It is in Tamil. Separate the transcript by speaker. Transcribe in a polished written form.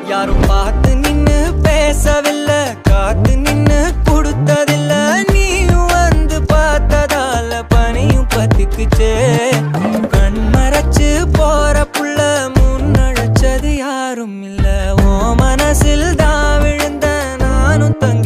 Speaker 1: யாரும் பார்த்து நின்னு பேசவில்லை, காத்து நின்னு கொடுத்ததில்ல. நீயும் வந்து பார்த்ததால பனியும் பத்திக்குச்சே. கண் மறைச்சு போற புள்ள முன்னழைச்சது யாரும் இல்ல. ஓ மனசில் தான் விழுந்த நானும் தங்க